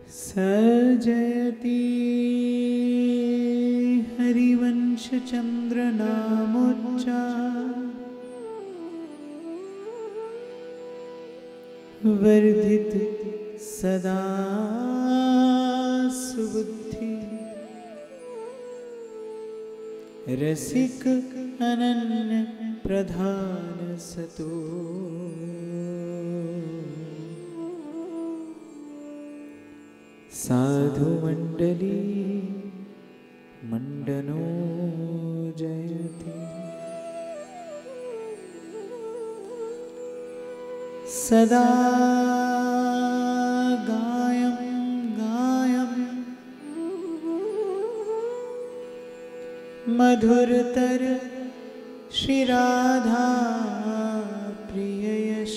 सजयति हरिवंशचन्द्रनामोच्चार वर्धित सदा सुबुद्धि रसिक अनन्य प्रधान सतो साधु मंडली मंडनो जयति सदा गायं गायं मधुरतर श्री राधा प्रिय यश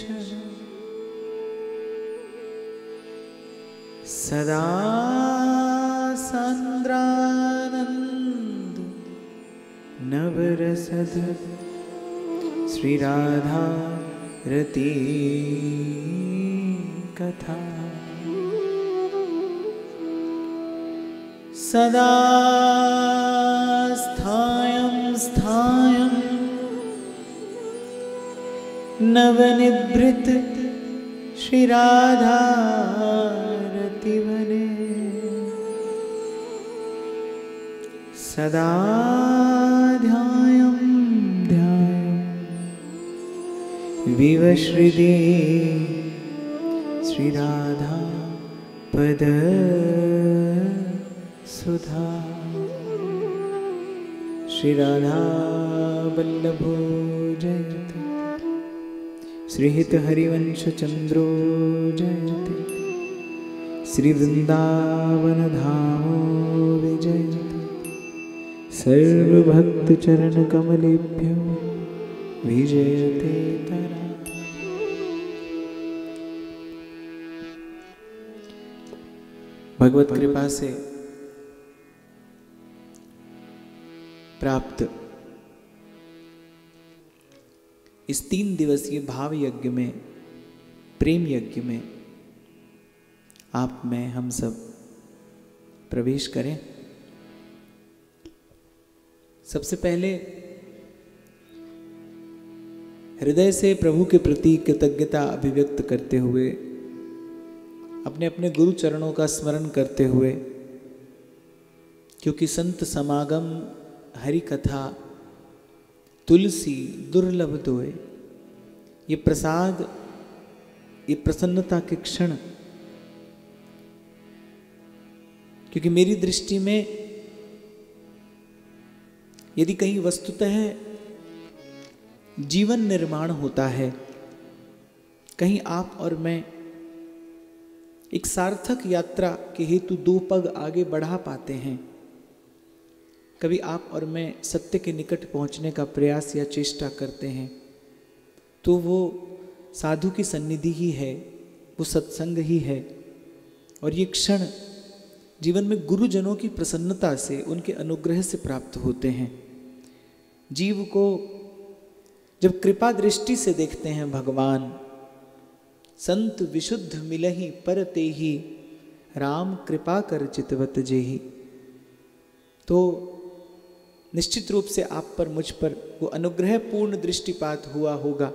सदा सांद्रानंद नवरसद श्री राधा रति कथा सदा स्थायं स्थायं नवनिभृत श्री राधा रतिवने सदा ध्यायं ध्यायं विवश्रिदे श्री राधा पद सुधा श्री राधा वल्लभो जयते श्री हित हरिवंश चंद्रो जयते श्री वृंदावन धामो विजयते सर्वभक्त चरण कमलेभ्यो विजयते तरा। भगवत कृपा से प्राप्त इस 3 दिवसीय भाव यज्ञ में, प्रेम यज्ञ में आप में हम सब प्रवेश करें। सबसे पहले हृदय से प्रभु के प्रति कृतज्ञता अभिव्यक्त करते हुए, अपने अपने गुरु चरणों का स्मरण करते हुए, क्योंकि संत समागम हरि कथा तुलसी दुर्लभ दोए, ये प्रसाद, ये प्रसन्नता के क्षण, क्योंकि मेरी दृष्टि में यदि कहीं वस्तुतः जीवन निर्माण होता है, कहीं आप और मैं एक सार्थक यात्रा के हेतु 2 पग आगे बढ़ा पाते हैं, कभी आप और मैं सत्य के निकट पहुंचने का प्रयास या चेष्टा करते हैं, तो वो साधु की सन्निधि ही है, वो सत्संग ही है। और ये क्षण जीवन में गुरुजनों की प्रसन्नता से, उनके अनुग्रह से प्राप्त होते हैं। जीव को जब कृपा दृष्टि से देखते हैं भगवान, संत विशुद्ध मिलहि परते ही राम कृपा कर चितवत जेहि, तो निश्चित रूप से आप पर, मुझ पर वो अनुग्रह पूर्ण दृष्टिपात हुआ होगा।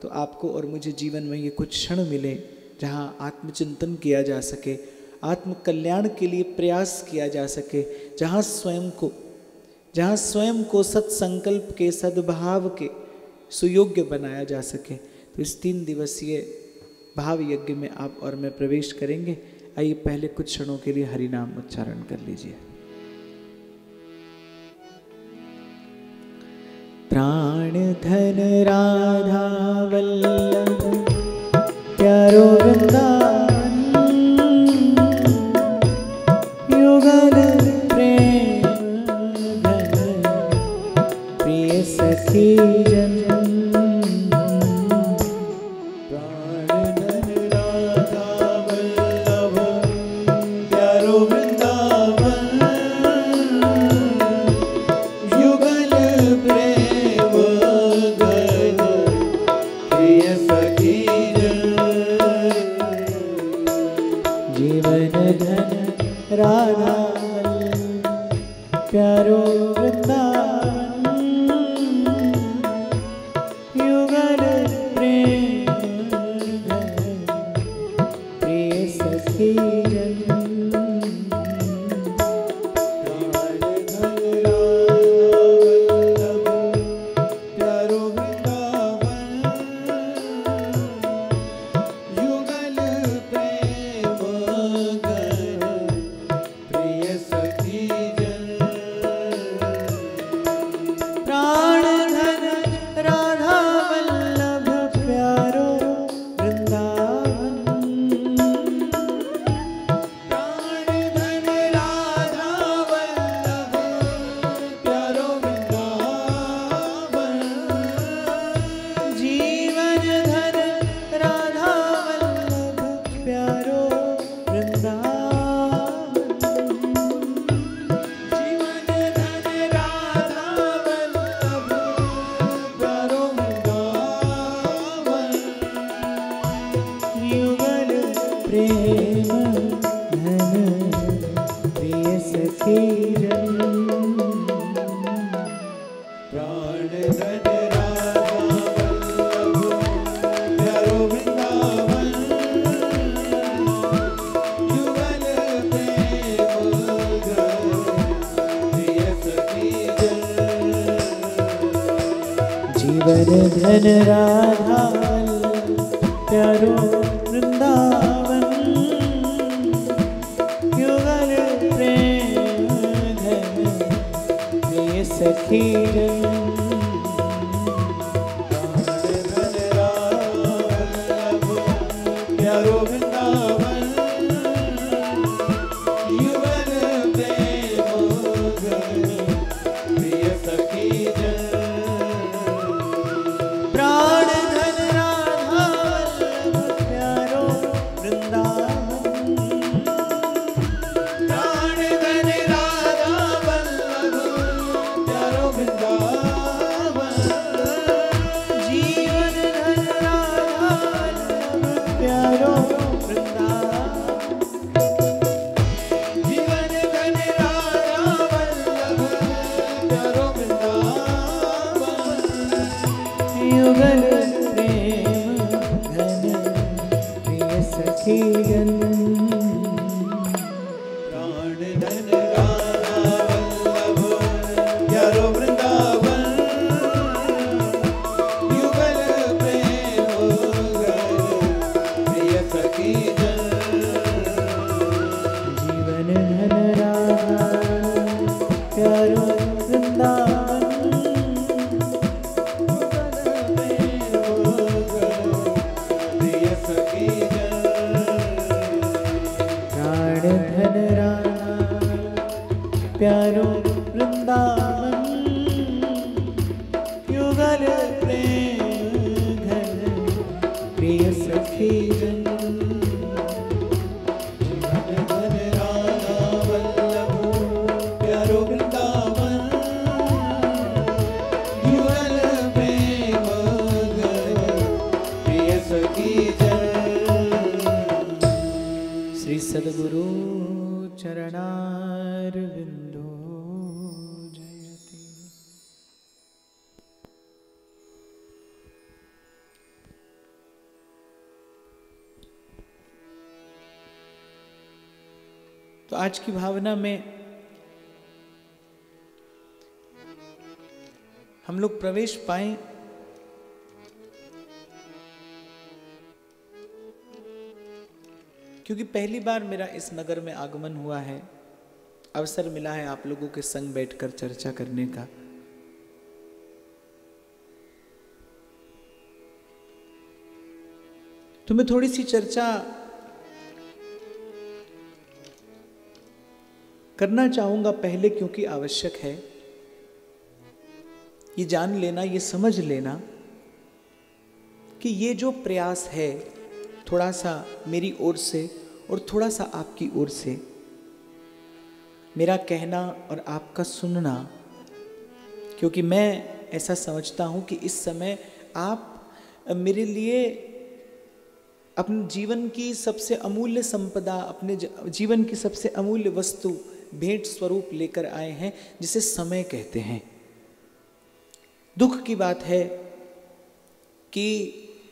तो आपको और मुझे जीवन में ये कुछ क्षण मिले जहाँ आत्मचिंतन किया जा सके, आत्म कल्याण के लिए प्रयास किया जा सके, जहाँ स्वयं को सत्संकल्प के, सद्भाव के सुयोग्य बनाया जा सके। तो इस 3 दिवसीय भाव यज्ञ में आप और मैं प्रवेश करेंगे। आइए पहले कुछ क्षणों के लिए हरि नाम उच्चारण कर लीजिए। प्राण धन राधा वल्लभ प्यारो वृंदावन, युगल प्रेम घन प्रिय सखी जन। प्राण धन राधा वल्लभ प्यारो वृंदावन, युगल प्रेम सखी जीवन धन राधा प्यारो वृंदावन युगल प्रेम प्रिय सखी जन धन राधा प्यारो वृंदावन युगल प्रेम धन प्रिय सखी प्यारो वृंदावन युगल प्रेम धन प्रिय सखी प्यारो वृंदावन युगल प्रेम घन प्रिय सखी जन धन राधा वल्लभ प्यारो वृंदावन युगल प्रेम घन प्रिय सखी जन। श्री सद्गुरु चरणारविंदो जयति। तो आज की भावना में हम लोग प्रवेश पाएं क्योंकि पहली बार मेरा इस नगर में आगमन हुआ है, अवसर मिला है आप लोगों के संग बैठकर चर्चा करने का। तो मैं थोड़ी सी चर्चा करना चाहूंगा पहले, क्योंकि आवश्यक है ये जान लेना, ये समझ लेना कि ये जो प्रयास है थोड़ा सा मेरी ओर से और थोड़ा सा आपकी ओर से, मेरा कहना और आपका सुनना, क्योंकि मैं ऐसा समझता हूं कि इस समय आप मेरे लिए अपने जीवन की सबसे अमूल्य संपदा, अपने जीवन की सबसे अमूल्य वस्तु भेंट स्वरूप लेकर आए हैं, जिसे समय कहते हैं। दुख की बात है कि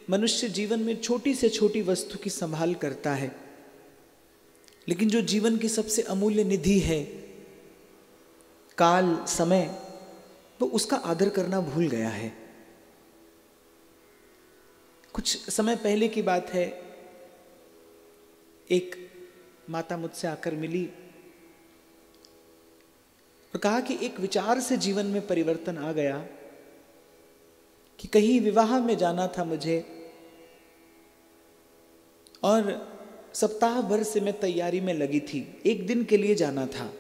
मनुष्य जीवन में छोटी से छोटी वस्तु की संभाल करता है, लेकिन जो जीवन की सबसे अमूल्य निधि है, काल, समय, वो उसका आदर करना भूल गया है। कुछ समय पहले की बात है, एक माता मुझसे आकर मिली और कहा कि एक विचार से जीवन में परिवर्तन आ गया कि कहीं विवाह में जाना था मुझे, और सप्ताह भर से मैं तैयारी में लगी थी। एक दिन के लिए जाना था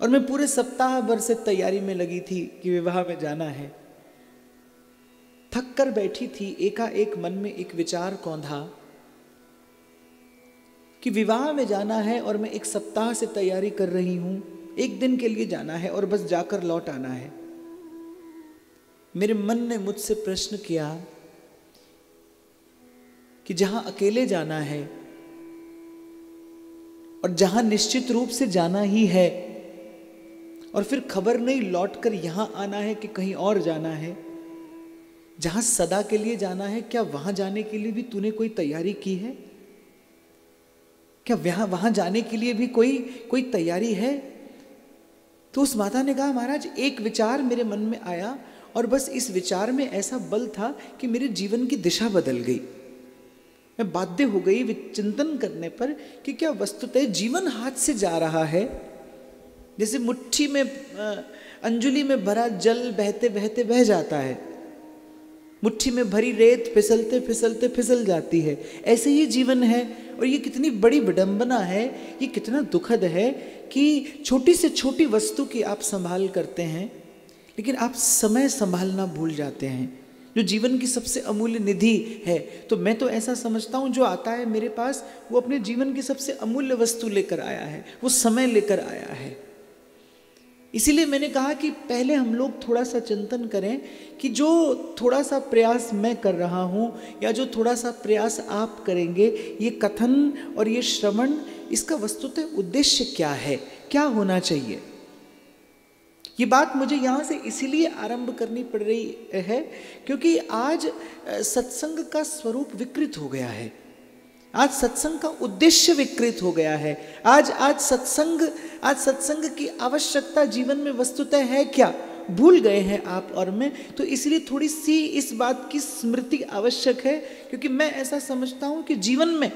और मैं पूरे सप्ताह भर से तैयारी में लगी थी कि विवाह में जाना है। थक कर बैठी थी, एकाएक मन में एक विचार कौंधा कि विवाह में जाना है और मैं एक सप्ताह से तैयारी कर रही हूं, एक दिन के लिए जाना है और बस जाकर लौट आना है। मेरे मन ने मुझसे प्रश्न किया कि जहां अकेले जाना है और जहां निश्चित रूप से जाना ही है, और फिर खबर नहीं लौटकर यहां आना है कि कहीं और जाना है, जहां सदा के लिए जाना है, क्या वहां जाने के लिए भी तूने कोई तैयारी की है? क्या वहां जाने के लिए भी कोई तैयारी है? तो उस माता ने कहा, महाराज एक विचार मेरे मन में आया और बस इस विचार में ऐसा बल था कि मेरे जीवन की दिशा बदल गई। मैं बाध्य हो गई चिंतन करने पर कि क्या वस्तुतः जीवन हाथ से जा रहा है, जैसे मुट्ठी में अंजुली में भरा जल बहते बहते बह जाता है, मुट्ठी में भरी रेत फिसलते फिसलते फिसल जाती है, ऐसे ही जीवन है। और ये कितनी बड़ी विडंबना है, ये कितना दुखद है कि छोटी से छोटी वस्तु की आप संभाल करते हैं, लेकिन आप समय संभालना भूल जाते हैं, जो जीवन की सबसे अमूल्य निधि है। तो मैं तो ऐसा समझता हूँ, जो आता है मेरे पास वो अपने जीवन की सबसे अमूल्य वस्तु लेकर आया है, वो समय लेकर आया है। इसीलिए मैंने कहा कि पहले हम लोग थोड़ा सा चिंतन करें कि जो थोड़ा सा प्रयास मैं कर रहा हूँ या जो थोड़ा सा प्रयास आप करेंगे, ये कथन और ये श्रवण, इसका वस्तुतः उद्देश्य क्या है, क्या होना चाहिए। ये बात मुझे यहाँ से इसीलिए आरंभ करनी पड़ रही है क्योंकि आज सत्संग का स्वरूप विकृत हो गया है, आज सत्संग का उद्देश्य विकृत हो गया है। आज सत्संग की आवश्यकता जीवन में वस्तुतः है क्या, भूल गए हैं आप और मैं। तो इसलिए थोड़ी सी इस बात की स्मृति आवश्यक है, क्योंकि मैं ऐसा समझता हूं कि जीवन में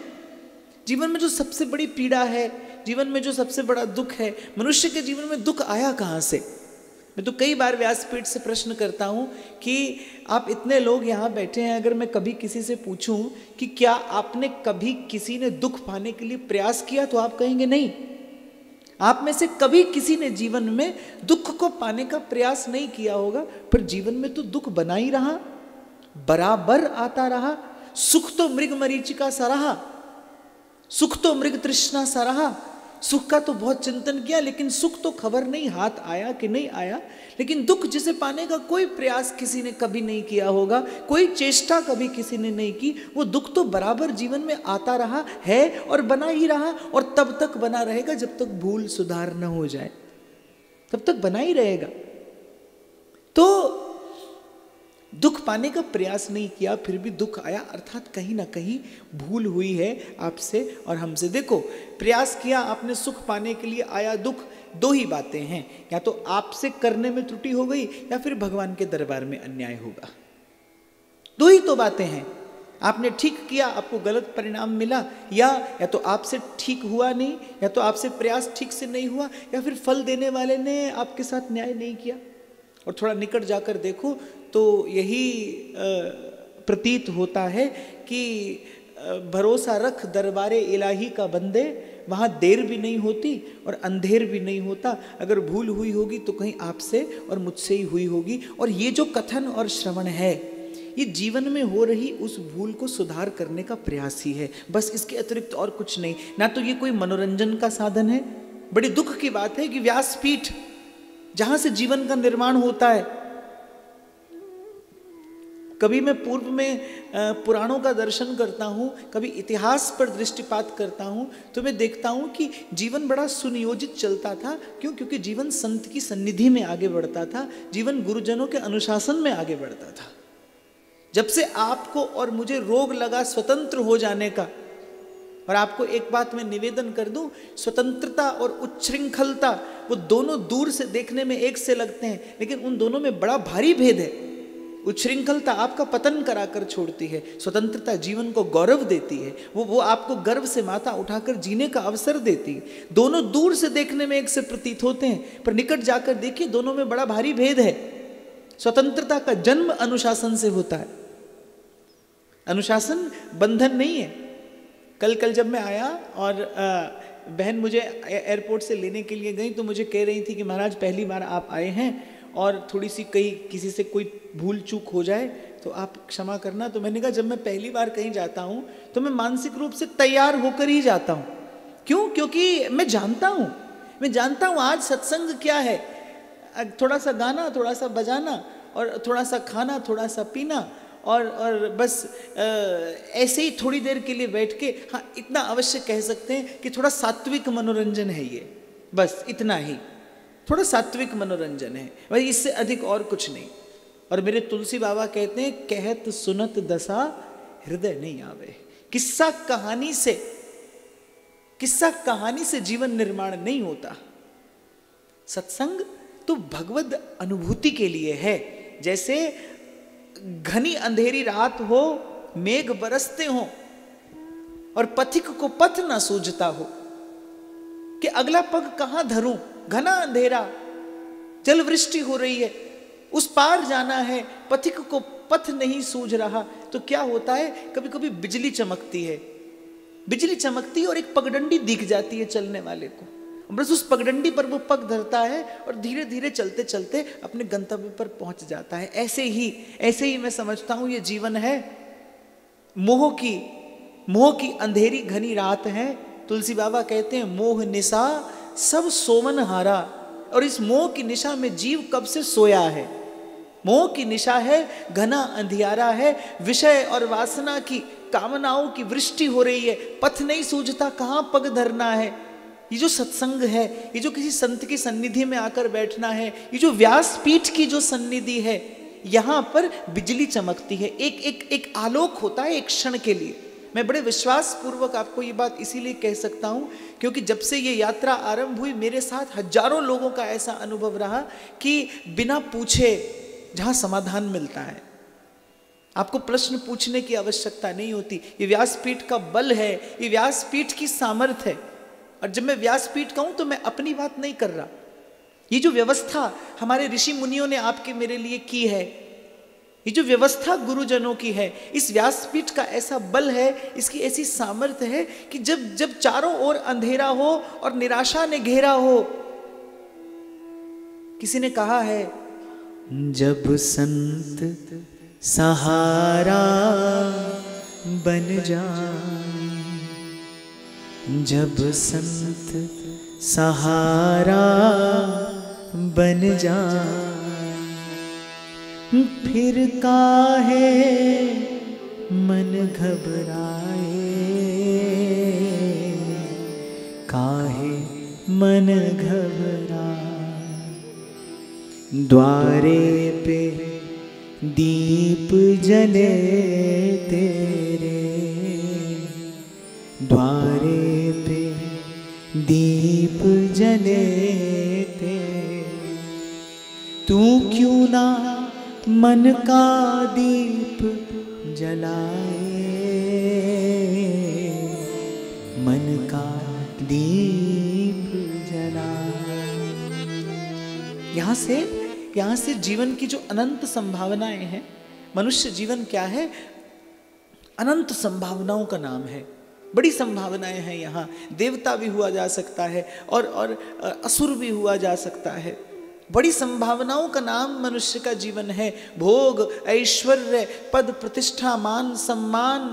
जो सबसे बड़ी पीड़ा है, जीवन में जो सबसे बड़ा दुख है, मनुष्य के जीवन में दुख आया कहाँ से। मैं तो कई बार व्यासपीठ से प्रश्न करता हूँ कि आप इतने लोग यहाँ बैठे हैं, अगर मैं कभी किसी से पूछूं कि क्या आपने कभी किसी ने दुख पाने के लिए प्रयास किया, तो आप कहेंगे नहीं। आप में से कभी किसी ने जीवन में दुख को पाने का प्रयास नहीं किया होगा, पर जीवन में तो दुख बना ही रहा, बराबर आता रहा। सुख तो मृग मरीचिका सा रहा, सुख तो मृग तृष्णा सा रहा। सुख का तो बहुत चिंतन किया, लेकिन सुख तो खबर नहीं हाथ आया कि नहीं आया। लेकिन दुख जिसे पाने का कोई प्रयास किसी ने कभी नहीं किया होगा, कोई चेष्टा कभी किसी ने नहीं की, वो दुख तो बराबर जीवन में आता रहा है और बना ही रहा, और तब तक बना रहेगा जब तक भूल सुधार न हो जाए, तब तक बना ही रहेगा। तो दुख पाने का प्रयास नहीं किया, फिर भी दुख आया, अर्थात कहीं ना कहीं भूल हुई है आपसे और हमसे। देखो, प्रयास किया आपने सुख पाने के लिए, आया दुख। दो ही बातें हैं, या तो आपसे करने में त्रुटि हो गई या फिर भगवान के दरबार में अन्याय होगा। दो ही तो बातें हैं। आपने ठीक किया, आपको गलत परिणाम मिला, या तो आपसे ठीक हुआ नहीं, या तो आपसे प्रयास ठीक से नहीं हुआ, या फिर फल देने वाले ने आपके साथ न्याय नहीं किया। और थोड़ा निकट जाकर देखो तो यही प्रतीत होता है कि भरोसा रख दरबारे इलाही का बंदे, वहाँ देर भी नहीं होती और अंधेर भी नहीं होता। अगर भूल हुई होगी तो कहीं आपसे और मुझसे ही हुई होगी। और ये जो कथन और श्रवण है, ये जीवन में हो रही उस भूल को सुधार करने का प्रयास ही है, बस इसके अतिरिक्त और कुछ नहीं। ना तो ये कोई मनोरंजन का साधन है। बड़ी दुख की बात है कि व्यासपीठ, जहाँ से जीवन का निर्माण होता है, कभी मैं पूर्व में पुराणों का दर्शन करता हूँ, कभी इतिहास पर दृष्टिपात करता हूँ, तो मैं देखता हूँ कि जीवन बड़ा सुनियोजित चलता था। क्यों? क्योंकि जीवन संत की सन्निधि में आगे बढ़ता था, जीवन गुरुजनों के अनुशासन में आगे बढ़ता था। जब से आपको और मुझे रोग लगा स्वतंत्र हो जाने का, और आपको एक बात मैं निवेदन कर दूं, स्वतंत्रता और उच्छृंखलता वो दोनों दूर से देखने में एक से लगते हैं, लेकिन उन दोनों में बड़ा भारी भेद है। उच्छृंखलता आपका पतन कराकर छोड़ती है, स्वतंत्रता जीवन को गौरव देती है, वो आपको गर्व से माथा उठाकर जीने का अवसर देती है। दोनों दूर से देखने में एक से प्रतीत होते हैं, पर निकट जाकर देखिए दोनों में बड़ा भारी भेद है। स्वतंत्रता का जन्म अनुशासन से होता है, अनुशासन बंधन नहीं है। कल जब मैं आया और बहन मुझे एयरपोर्ट से लेने के लिए गई, तो मुझे कह रही थी कि महाराज पहली बार आप आए हैं और थोड़ी सी कहीं किसी से कोई भूल चूक हो जाए तो आप क्षमा करना। तो मैंने कहा जब मैं पहली बार कहीं जाता हूँ तो मैं मानसिक रूप से तैयार होकर ही जाता हूँ। क्यों? क्योंकि मैं जानता हूँ आज सत्संग क्या है। थोड़ा सा गाना, थोड़ा सा बजाना और थोड़ा सा खाना, थोड़ा सा पीना और बस ऐसे ही थोड़ी देर के लिए बैठ के, हाँ इतना अवश्य कह सकते हैं कि थोड़ा सात्विक मनोरंजन है ये, बस इतना ही, थोड़ा सात्विक मनोरंजन है भाई, इससे अधिक और कुछ नहीं। और मेरे तुलसी बाबा कहते हैं, कहत सुनत दशा हृदय नहीं आवे। किस्सा कहानी से जीवन निर्माण नहीं होता। सत्संग तो भगवद अनुभूति के लिए है। जैसे घनी अंधेरी रात हो, मेघ बरसते हो और पथिक को पथ ना सूझता हो कि अगला पग कहां धरूं, घना अंधेरा, जल वृष्टि हो रही है, उस पार जाना है, पथिक को पथ नहीं सूझ रहा, तो क्या होता है, कभी कभी बिजली चमकती है, बिजली चमकती है और एक पगडंडी दिख जाती है चलने वाले को, बस उस पगडंडी पर वो पग धरता है और धीरे धीरे चलते चलते अपने गंतव्य पर पहुंच जाता है। ऐसे ही मैं समझता हूं ये जीवन है। मोह की अंधेरी घनी रात है। तुलसी बाबा कहते हैं, मोह निशा सब सोमन हारा। और इस मोह की निशा में जीव कब से सोया है। मोह की निशा है, घना अंधियारा है, विषय और वासना की कामनाओं की वृष्टि हो रही है, पथ नहीं सूझता कहां पग धरना है। ये जो सत्संग है, ये जो किसी संत की सन्निधि में आकर बैठना है, ये जो व्यासपीठ की जो सन्निधि है, यहां पर बिजली चमकती है, एक आलोक होता है एक क्षण के लिए। मैं बड़े विश्वास पूर्वक आपको ये बात इसीलिए कह सकता हूं क्योंकि जब से ये यात्रा आरंभ हुई मेरे साथ हजारों लोगों का ऐसा अनुभव रहा कि बिना पूछे जहां समाधान मिलता है, आपको प्रश्न पूछने की आवश्यकता नहीं होती। ये व्यासपीठ का बल है, ये व्यासपीठ की सामर्थ्य है। और जब मैं व्यासपीठ कहूं तो मैं अपनी बात नहीं कर रहा। ये जो व्यवस्था हमारे ऋषि मुनियों ने आपके मेरे लिए की है, ये जो व्यवस्था गुरुजनों की है, इस व्यासपीठ का ऐसा बल है, इसकी ऐसी सामर्थ्य है कि जब चारों ओर अंधेरा हो और निराशा ने घेरा हो, किसी ने कहा है, जब संत सहारा बन जाए, जब संत सहारा बन जाए, फिर काहे मन घबराए, काहे मन घबराए। द्वारे पे दीप जले तेरे, द्वारे पे दीप जले तेरे, तू क्यों ना मन का दीप जलाए, मन का दीप जलाए। यहाँ से जीवन की जो अनंत संभावनाएं हैं, मनुष्य जीवन क्या है, अनंत संभावनाओं का नाम है। बड़ी संभावनाएं हैं यहाँ, देवता भी हुआ जा सकता है और असुर भी हुआ जा सकता है। बड़ी संभावनाओं का नाम मनुष्य का जीवन है। भोग, ऐश्वर्य, पद, प्रतिष्ठा, मान, सम्मान,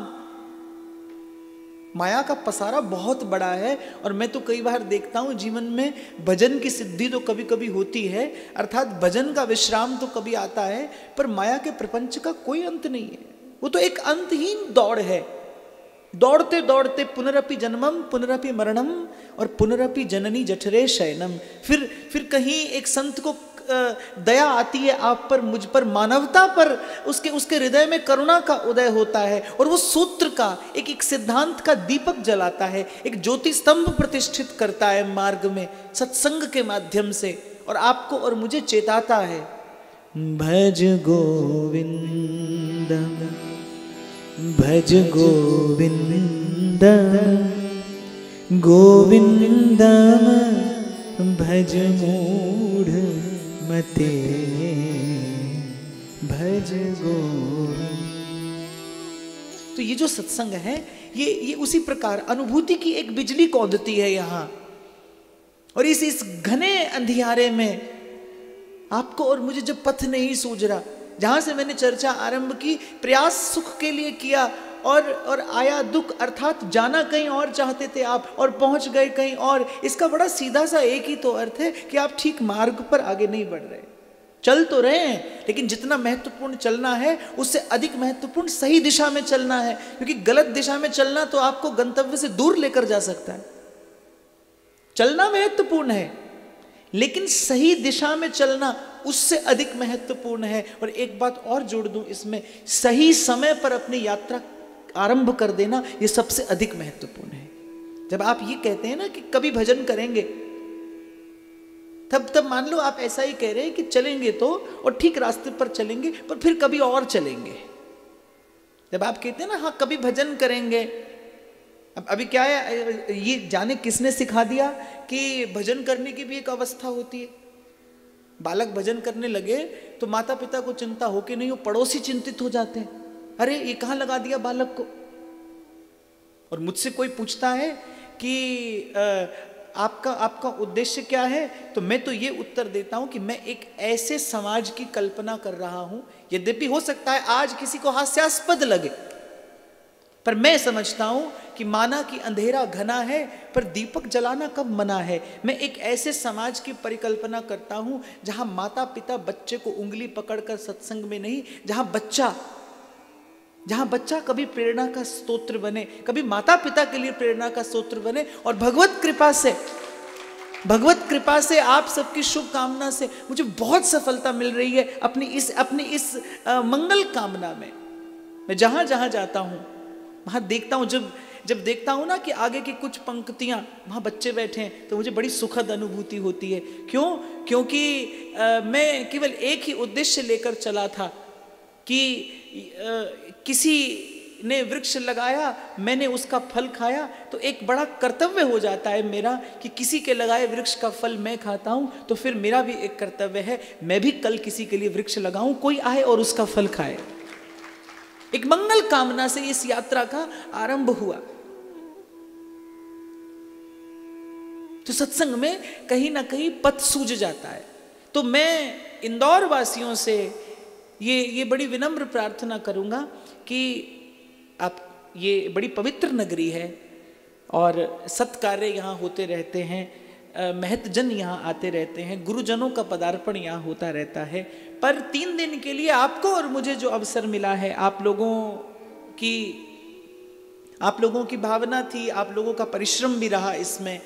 माया का पसारा बहुत बड़ा है। और मैं तो कई बार देखता हूँ जीवन में भजन की सिद्धि तो कभी कभी होती है, अर्थात भजन का विश्राम तो कभी आता है, पर माया के प्रपंच का कोई अंत नहीं है। वो तो एक अंतहीन दौड़ है। दौड़ते दौड़ते पुनरपि जन्मम पुनरपि मरणम और पुनरपि जननी जठरे शयनम। फिर कहीं एक संत को दया आती है आप पर, मुझ पर, मानवता पर, उसके हृदय में करुणा का उदय होता है और वो सूत्र का एक सिद्धांत का दीपक जलाता है, एक ज्योति स्तंभ प्रतिष्ठित करता है मार्ग में सत्संग के माध्यम से, और आपको और मुझे चेताता है, भज गोविंद भज गोविंद गोविंदम भज मूढ़ मते भज गोविंद। तो ये जो सत्संग है ये उसी प्रकार अनुभूति की एक बिजली कौंधती है यहाँ। और इस घने अंधियारे में आपको और मुझे जब पथ नहीं सूझ रहा, जहां से मैंने चर्चा आरंभ की, प्रयास सुख के लिए किया और आया दुख, अर्थात जाना कहीं और चाहते थे आप और पहुंच गए कहीं और। इसका बड़ा सीधा सा एक ही तो अर्थ है कि आप ठीक मार्ग पर आगे नहीं बढ़ रहे। चल तो रहे हैं, लेकिन जितना महत्वपूर्ण चलना है उससे अधिक महत्वपूर्ण सही दिशा में चलना है, क्योंकि गलत दिशा में चलना तो आपको गंतव्य से दूर लेकर जा सकता है। चलना महत्वपूर्ण है, लेकिन सही दिशा में चलना उससे अधिक महत्वपूर्ण है। और एक बात और जोड़ दूं इसमें, सही समय पर अपनी यात्रा आरंभ कर देना ये सबसे अधिक महत्वपूर्ण है। जब आप ये कहते हैं ना कि कभी भजन करेंगे, तब मान लो आप ऐसा ही कह रहे हैं कि चलेंगे तो, और ठीक रास्ते पर चलेंगे, पर फिर कभी और चलेंगे। जब आप कहते हैं ना हाँ कभी भजन करेंगे, अब अभी क्या है, ये जाने किसने सिखा दिया कि भजन करने की भी एक अवस्था होती है। बालक भजन करने लगे तो माता पिता को चिंता हो कि नहीं हो, पड़ोसी चिंतित हो जाते हैं, अरे ये कहाँ लगा दिया बालक को। और मुझसे कोई पूछता है कि आपका उद्देश्य क्या है, तो मैं तो ये उत्तर देता हूं कि मैं एक ऐसे समाज की कल्पना कर रहा हूं, यद्यपि हो सकता है आज किसी को हास्यास्पद लगे, पर मैं समझता हूं कि माना कि अंधेरा घना है पर दीपक जलाना कब मना है। मैं एक ऐसे समाज की परिकल्पना करता हूं जहां माता पिता बच्चे को उंगली पकड़कर सत्संग में नहीं, जहां बच्चा कभी प्रेरणा का स्तोत्र बने, कभी माता पिता के लिए प्रेरणा का स्तोत्र बने। और भगवत कृपा से आप सबकी शुभकामना से मुझे बहुत सफलता मिल रही है अपनी इस मंगल कामना में। मैं जहां जहां जाता हूं वहां देखता हूं, जब देखता हूं ना कि आगे की कुछ पंक्तियां वहां बच्चे बैठे हैं, तो मुझे बड़ी सुखद अनुभूति होती है। क्यों? क्योंकि मैं केवल एक ही उद्देश्य लेकर चला था कि किसी ने वृक्ष लगाया, मैंने उसका फल खाया, तो एक बड़ा कर्तव्य हो जाता है मेरा कि किसी के लगाए वृक्ष का फल मैं खाता हूं, तो फिर मेरा भी एक कर्तव्य है, मैं भी कल किसी के लिए वृक्ष लगाऊं, कोई आए और उसका फल खाए। एक मंगल कामना से इस यात्रा का आरंभ हुआ। तो सत्संग में कहीं ना कहीं पथ सूझ जाता है। तो मैं इंदौर वासियों से ये बड़ी विनम्र प्रार्थना करूंगा कि आप, ये बड़ी पवित्र नगरी है और सत्कार्य यहाँ होते रहते हैं, महतजन यहाँ आते रहते हैं, गुरुजनों का पदार्पण यहाँ होता रहता है। पर 3 दिन के लिए आपको और मुझे जो अवसर मिला है, आप लोगों की भावना थी, आप लोगों का परिश्रम भी रहा इसमें,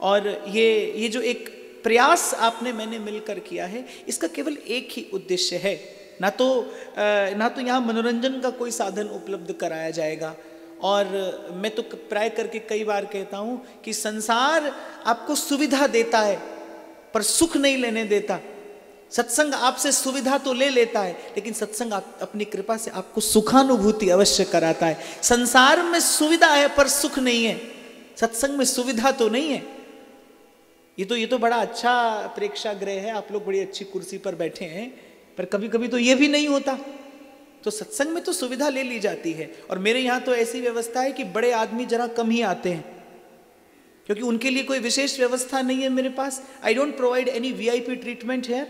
और ये जो एक प्रयास आपने मैंने मिलकर किया है, इसका केवल एक ही उद्देश्य है, ना तो यहाँ मनोरंजन का कोई साधन उपलब्ध कराया जाएगा। और मैं तो प्राय करके कई बार कहता हूँ कि संसार आपको सुविधा देता है पर सुख नहीं लेने देता। सत्संग आपसे सुविधा तो ले लेता है, लेकिन सत्संग अपनी कृपा से आपको सुखानुभूति अवश्य कराता है। संसार में सुविधा है पर सुख नहीं है, सत्संग में सुविधा तो नहीं है। ये तो बड़ा अच्छा प्रेक्षागृह है, आप लोग बड़ी अच्छी कुर्सी पर बैठे हैं, पर कभी कभी तो ये भी नहीं होता। तो सत्संग में तो सुविधा ले ली जाती है, और मेरे यहाँ तो ऐसी व्यवस्था है कि बड़े आदमी जरा कम ही आते हैं, क्योंकि उनके लिए कोई विशेष व्यवस्था नहीं है मेरे पास। I don't provide any VIP treatment है,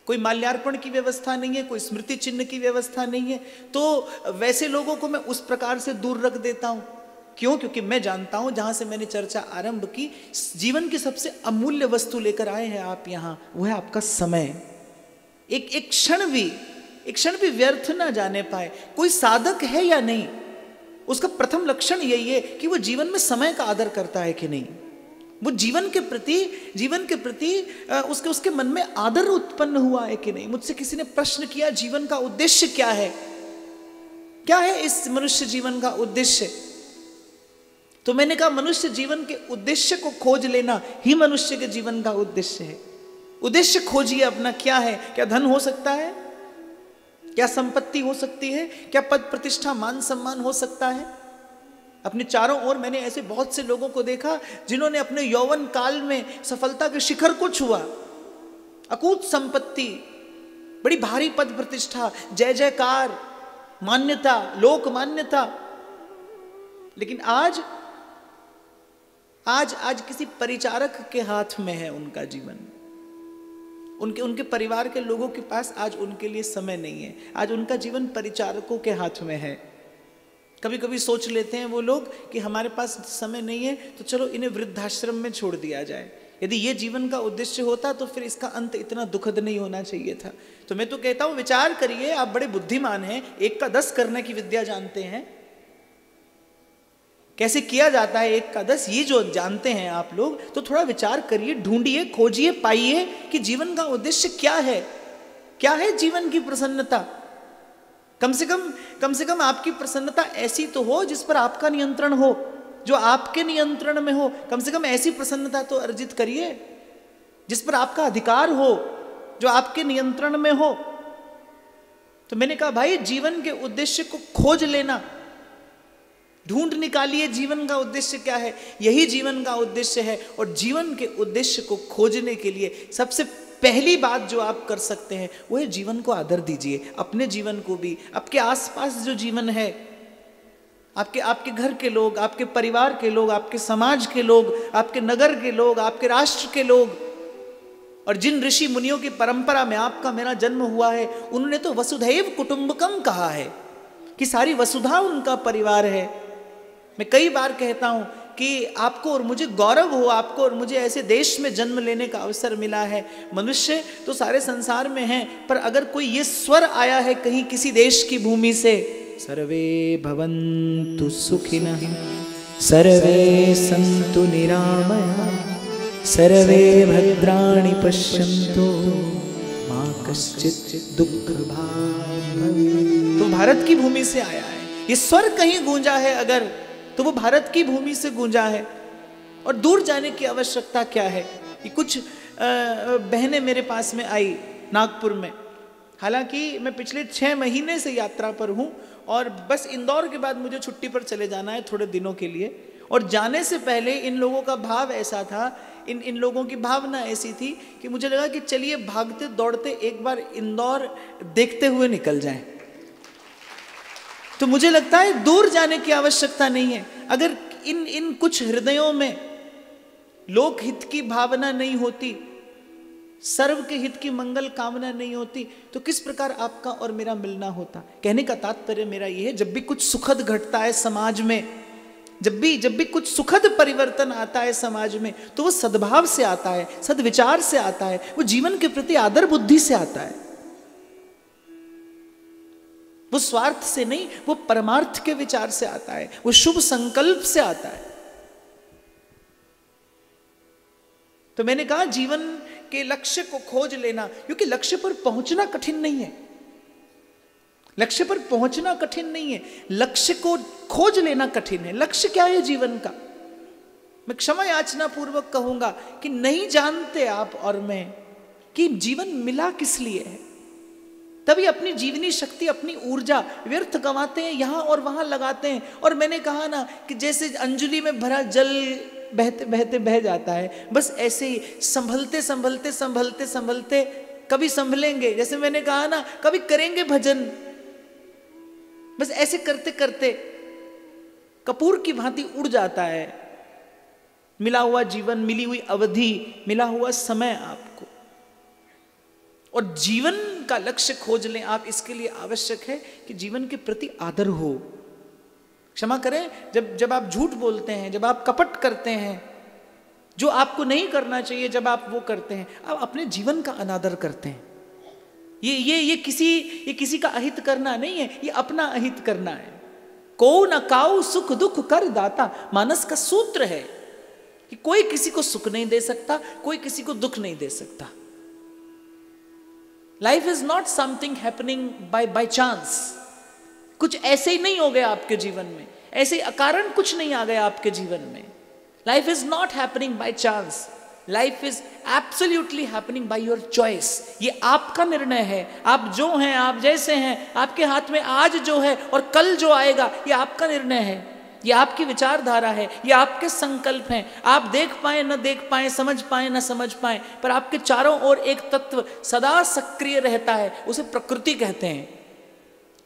कोई माल्यार्पण की व्यवस्था नहीं है, कोई स्मृति चिन्ह की व्यवस्था नहीं है। तो वैसे लोगों को मैं उस प्रकार से दूर रख देता हूँ। क्यों? क्योंकि मैं जानता हूं, जहां से मैंने चर्चा आरंभ की, जीवन की सबसे अमूल्य वस्तु लेकर आए हैं आप यहां, वो है आपका समय। एक क्षण भी व्यर्थ ना जाने पाए। कोई साधक है या नहीं, उसका प्रथम लक्षण यही है कि वो जीवन में समय का आदर करता है कि नहीं। वो जीवन के प्रति उसके मन में आदर उत्पन्न हुआ है कि नहीं। मुझसे किसी ने प्रश्न किया, जीवन का उद्देश्य क्या है? क्या है इस मनुष्य जीवन का उद्देश्य? तो मैंने कहा, मनुष्य जीवन के उद्देश्य को खोज लेना ही मनुष्य के जीवन का उद्देश्य है। उद्देश्य खोजिए अपना, क्या है? क्या धन हो सकता है? क्या संपत्ति हो सकती है? क्या पद प्रतिष्ठा मान सम्मान हो सकता है? अपने चारों ओर मैंने ऐसे बहुत से लोगों को देखा जिन्होंने अपने यौवन काल में सफलता के शिखर को छुआ, अकूत संपत्ति, बड़ी भारी पद प्रतिष्ठा, जय जयकार, मान्यता, लोक मान्यता। लेकिन आज किसी परिचारक के हाथ में है उनका जीवन। उनके परिवार के लोगों के पास आज उनके लिए समय नहीं है। आज उनका जीवन परिचारकों के हाथ में है। कभी कभी सोच लेते हैं वो लोग कि हमारे पास समय नहीं है तो चलो इन्हें वृद्धाश्रम में छोड़ दिया जाए। यदि ये जीवन का उद्देश्य होता तो फिर इसका अंत इतना दुखद नहीं होना चाहिए था। तो मैं तो कहता हूं, विचार करिए, आप बड़े बुद्धिमान हैं, 1 का 10 करने की विद्या जानते हैं। कैसे किया जाता है 1 का 10, ये जो जानते हैं आप लोग, तो थोड़ा विचार करिए, ढूंढिए, खोजिए, पाइए कि जीवन का उद्देश्य क्या है। क्या है जीवन की प्रसन्नता? कम से कम आपकी प्रसन्नता ऐसी तो हो जिस पर आपका नियंत्रण हो, जो आपके नियंत्रण में हो। कम से कम ऐसी प्रसन्नता तो अर्जित करिए जिस पर आपका अधिकार हो, जो आपके नियंत्रण में हो। तो मैंने कहा, भाई जीवन के उद्देश्य को खोज लेना, ढूंढ निकालिए जीवन का उद्देश्य क्या है। यही जीवन का उद्देश्य है। और जीवन के उद्देश्य को खोजने के लिए सबसे पहली बात जो आप कर सकते हैं वो है जीवन को आदर दीजिए। अपने जीवन को भी, आपके आसपास जो जीवन है, आपके घर के लोग, आपके परिवार के लोग, आपके समाज के लोग, आपके नगर के लोग, आपके राष्ट्र के लोग, और जिन ऋषि मुनियों की परंपरा में आपका मेरा जन्म हुआ है, उन्होंने तो वसुधैव कुटुंबकम कहा है कि सारी वसुधा उनका परिवार है। मैं कई बार कहता हूं कि आपको और मुझे गौरव हो, आपको और मुझे ऐसे देश में जन्म लेने का अवसर मिला है। मनुष्य तो सारे संसार में हैं, पर अगर कोई ये स्वर आया है कहीं किसी देश की भूमि से, सर्वे भवन्तु सुखिनः सर्वे सन्तु निरामयाः सर्वे भद्राणि पश्यन्तु मा कश्चित् दुःखभाग् भवेत्। तो भारत की भूमि से आया है ये स्वर। कहीं गूंजा है अगर, तो वो भारत की भूमि से गूंजा है। और दूर जाने की आवश्यकता क्या है। कि कुछ बहनें मेरे पास में आई नागपुर में। हालांकि मैं पिछले 6 महीने से यात्रा पर हूं और बस इंदौर के बाद मुझे छुट्टी पर चले जाना है थोड़े दिनों के लिए। और जाने से पहले इन लोगों का भाव ऐसा था, इन लोगों की भावना ऐसी थी कि मुझे लगा कि चलिए भागते दौड़ते एक बार इंदौर देखते हुए निकल जाएं। तो मुझे लगता है दूर जाने की आवश्यकता नहीं है। अगर इन कुछ हृदयों में लोकहित की भावना नहीं होती, सर्व के हित की मंगल कामना नहीं होती, तो किस प्रकार आपका और मेरा मिलना होता। कहने का तात्पर्य मेरा यह है, जब भी कुछ सुखद घटता है समाज में, जब भी कुछ सुखद परिवर्तन आता है समाज में, तो वो सद्भाव से आता है, सद्विचार से आता है, वो जीवन के प्रति आदर बुद्धि से आता है। वो स्वार्थ से नहीं, वो परमार्थ के विचार से आता है, वो शुभ संकल्प से आता है। तो मैंने कहा जीवन के लक्ष्य को खोज लेना, क्योंकि लक्ष्य पर पहुंचना कठिन नहीं है। लक्ष्य पर पहुंचना कठिन नहीं है, लक्ष्य को खोज लेना कठिन है। लक्ष्य क्या है जीवन का? मैं क्षमा याचना पूर्वक कहूंगा कि नहीं जानते आप और मैं कि जीवन मिला किस लिए है। तभी अपनी जीवनी शक्ति, अपनी ऊर्जा व्यर्थ गंवाते हैं, यहां और वहां लगाते हैं। और मैंने कहा ना कि जैसे अंजलि में भरा जल बहते बहते बह जाता है, बस ऐसे ही संभलते संभलते संभलते संभलते कभी संभलेंगे, जैसे मैंने कहा ना कभी करेंगे भजन, बस ऐसे करते करते कपूर की भांति उड़ जाता है मिला हुआ जीवन, मिली हुई अवधि, मिला हुआ समय आपको। और जीवन का लक्ष्य खोज लें आप। इसके लिए आवश्यक है कि जीवन के प्रति आदर हो, क्षमा करें, जब आप झूठ बोलते हैं, जब आप कपट करते हैं, जो आपको नहीं करना चाहिए जब आप वो करते हैं, आप अपने जीवन का अनादर करते हैं। ये किसी का अहित करना नहीं है, ये अपना अहित करना है। को न काऊ सुख दुख कर दाता, मानस का सूत्र है कि कोई किसी को सुख नहीं दे सकता, कोई किसी को दुख नहीं दे सकता। Life is not something happening by chance. कुछ ऐसे ही नहीं हो गया आपके जीवन में, ऐसे अकारण कुछ नहीं आ गया आपके जीवन में। Life is not happening by chance, life is absolutely happening by your choice. ये आपका निर्णय है। आप जो हैं, आप जैसे हैं, आपके हाथ में आज जो है और कल जो आएगा, ये आपका निर्णय है, ये आपकी विचारधारा है, ये आपके संकल्प हैं। आप देख पाए न देख पाए, समझ पाए न समझ पाए, पर आपके चारों ओर एक तत्व सदा सक्रिय रहता है, उसे प्रकृति कहते हैं।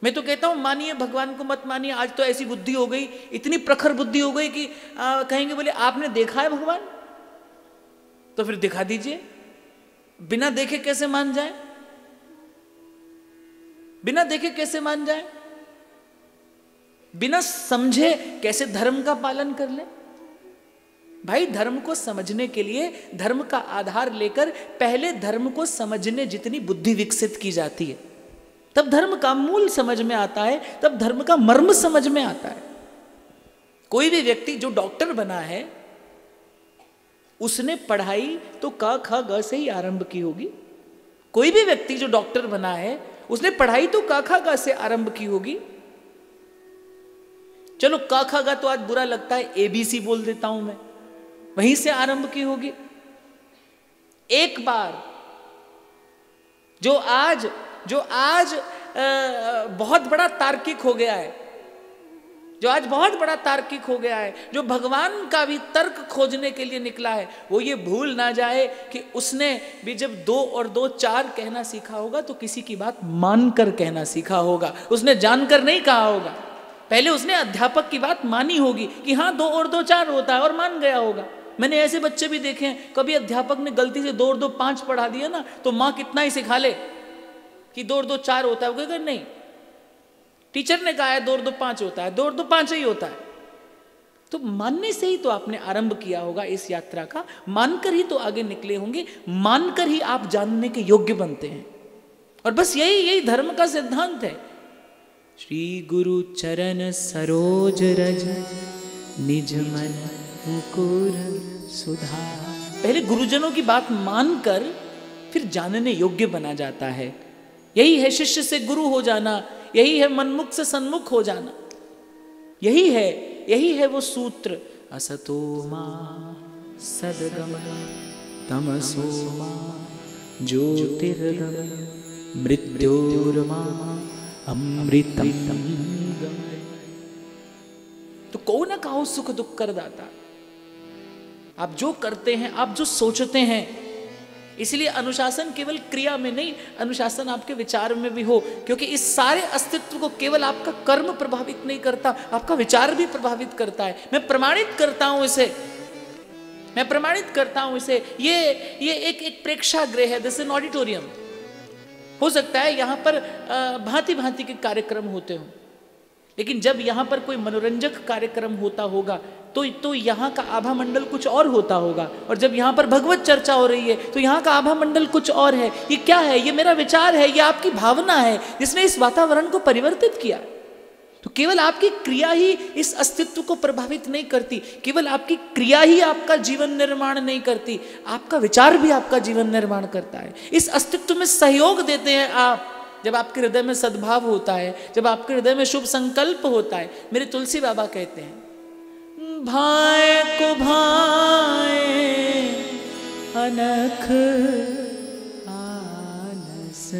मैं तो कहता हूं मानिए, भगवान को मत मानिए। आज तो ऐसी बुद्धि हो गई, इतनी प्रखर बुद्धि हो गई कि कहेंगे बोले आपने देखा है भगवान, तो फिर दिखा दीजिए। बिना देखे कैसे मान जाए? बिना देखे कैसे मान जाए? बिना समझे कैसे धर्म का पालन कर ले? भाई, धर्म को समझने के लिए धर्म का आधार लेकर पहले धर्म को समझने जितनी बुद्धि विकसित की जाती है, तब धर्म का मूल समझ में आता है, तब धर्म का मर्म समझ में आता है। कोई भी व्यक्ति जो डॉक्टर बना है, उसने पढ़ाई तो क ख ग से ही आरंभ की होगी। कोई भी व्यक्ति जो डॉक्टर बना है, उसने पढ़ाई तो क ख ग से आरंभ की होगी। चलो क ख ग तो आज बुरा लगता है, ABC बोल देता हूं मैं, वहीं से आरंभ की होगी। एक बार जो आज बहुत बड़ा तार्किक हो गया है, जो आज बहुत बड़ा तार्किक हो गया है, जो भगवान का भी तर्क खोजने के लिए निकला है, वो ये भूल ना जाए कि उसने भी जब 2 और 2 4 कहना सीखा होगा तो किसी की बात मानकर कहना सीखा होगा, उसने जानकर नहीं कहा होगा। पहले उसने अध्यापक की बात मानी होगी कि हाँ 2 और 2 4 होता है, और मान गया होगा। मैंने ऐसे बच्चे भी देखे हैं, कभी अध्यापक ने गलती से 2 और 2 5 पढ़ा दिया ना, तो माँ कितना ही सिखा ले कि 2 और 2 4 होता है, वो कहेगा नहीं, टीचर ने कहा है 2 और 2 5 होता है, 2 और 2 5 ही होता है। तो मानने से ही तो आपने आरंभ किया होगा इस यात्रा का, मानकर ही तो आगे निकले होंगे, मानकर ही आप जानने के योग्य बनते हैं। और बस यही धर्म का सिद्धांत है। श्री गुरु चरण सरोज रज निज मन मुकुर सुधा। पहले गुरुजनों की बात मानकर फिर जानने योग्य बना जाता है। यही है शिष्य से गुरु हो जाना, यही है मनमुख से सन्मुख हो जाना, यही है वो सूत्र। असतो मा सद्गमय तमसो मा ज्योतिर्गमय मृत्योर्मा अमृतम गमय। तो को न काऊ सुख दुख कर दाता। आप जो करते हैं, आप जो सोचते हैं, इसलिए अनुशासन केवल क्रिया में नहीं, अनुशासन आपके विचार में भी हो, क्योंकि इस सारे अस्तित्व को केवल आपका कर्म प्रभावित नहीं करता, आपका विचार भी प्रभावित करता है। मैं प्रमाणित करता हूं इसे, ये एक प्रेक्षागृह है, दिस इज एन ऑडिटोरियम। हो सकता है यहां पर भांति भांति के कार्यक्रम होते हों, लेकिन जब यहां पर कोई मनोरंजक कार्यक्रम होता होगा तो यहाँ का आभा मंडल कुछ और होता होगा, और जब यहाँ पर भगवत चर्चा हो रही है तो यहाँ का आभा मंडल कुछ और है। ये क्या है? ये मेरा विचार है, ये आपकी भावना है जिसने इस वातावरण को परिवर्तित किया। तो केवल आपकी क्रिया ही इस अस्तित्व को प्रभावित नहीं करती, केवल आपकी क्रिया ही आपका जीवन निर्माण नहीं करती, आपका विचार भी आपका जीवन निर्माण करता है। इस अस्तित्व में सहयोग देते हैं आप, जब आपके हृदय में सद्भाव होता है, जब आपके हृदय में शुभ संकल्प होता है। मेरे तुलसी बाबा कहते हैं, भाए को भाए अनख आलस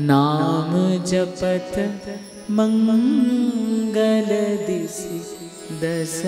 नाम जपत मंगल दिसि दस